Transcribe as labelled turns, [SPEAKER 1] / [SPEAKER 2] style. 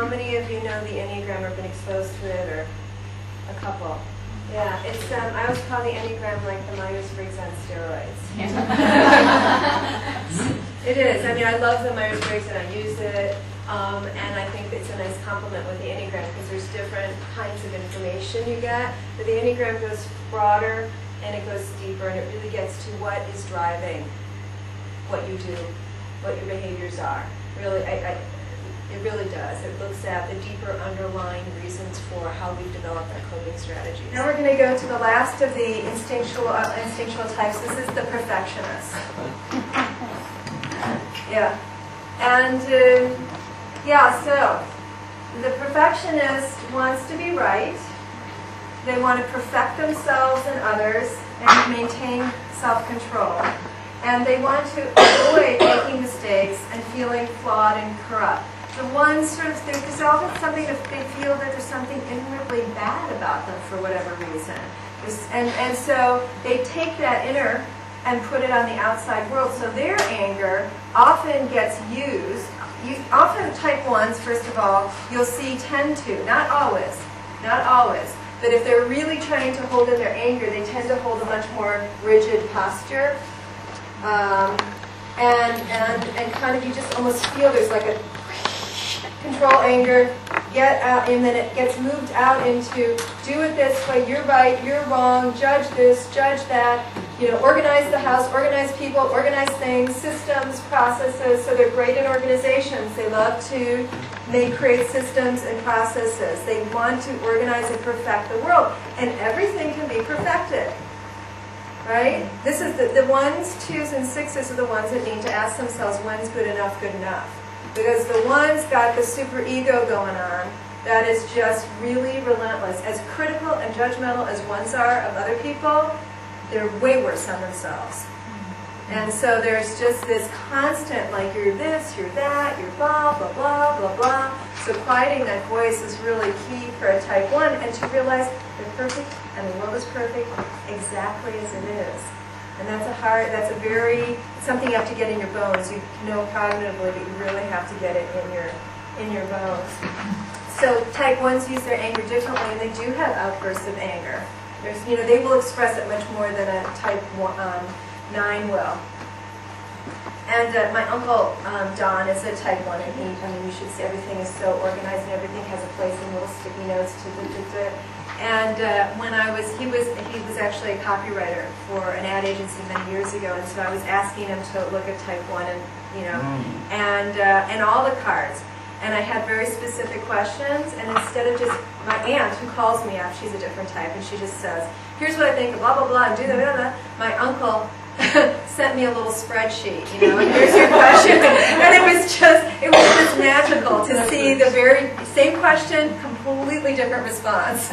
[SPEAKER 1] How many of you know the Enneagram or been exposed to it, or a couple? Yeah, it's I always call the Enneagram like the Myers-Briggs on steroids. It is. I mean, I love the Myers-Briggs and I use it, and I think it's a nice complement with the Enneagram because there's different kinds of information you get. But the Enneagram goes broader and it goes deeper, and it really gets to what is driving what you do, what your behaviors are. Really, it really does. It looks at the deeper underlying reasons for how we've developed our coping strategies. Now we're going to go to the last of the instinctual types. This is the perfectionist. Yeah. And, so the perfectionist wants to be right. They want to perfect themselves and others and maintain self-control. And they want to avoid making mistakes and feeling flawed and corrupt. The ones sort of, there's often something that they feel that there's something inwardly bad about them for whatever reason. And so they take that inner and put it on the outside world. So their anger often gets used. Often type 1s, first of all, you'll see tend to, not always, but if they're really trying to hold in their anger, they tend to hold a much more rigid posture. And kind of you just almost feel there's like a control anger, get out, and then it gets moved out into do it this way, you're right, you're wrong, judge this, judge that, organize the house, organize people, organize things, systems, processes. So they're great in organizations. They love to create systems and processes. They want to organize and perfect the world, and everything can be perfected. Right? This is the 1s, 2s, and 6s are the ones that need to ask themselves, when's good enough good enough? Because the 1's got the super ego going on that is just really relentless. As critical and judgmental as 1s are of other people, they're way worse on themselves. And so there's just this constant, like, you're this, you're that, you're blah, blah, blah, blah, blah. So quieting that voice is really key for a type 1, and to realize they're perfect and the world is perfect exactly as it is. And that's something you have to get in your bones. You know cognitively, but you really have to get it in your bones. So type 1s use their anger differently, and they do have outbursts of anger. They will express it much more than a type 9 will. And my uncle Don is a type 1, and you should see everything is so organized, and everything has a place in little sticky notes to And he was actually a copywriter for an ad agency many years ago, and so I was asking him to look at type 1 and all the cards. And I had very specific questions, and instead of just my aunt, who calls me up, she's a different type, and she just says, here's what I think, blah, blah, blah, and do that, blah, blah. My uncle sent me a little spreadsheet, and here's your question. And it was just magical to see the very same question, completely different response.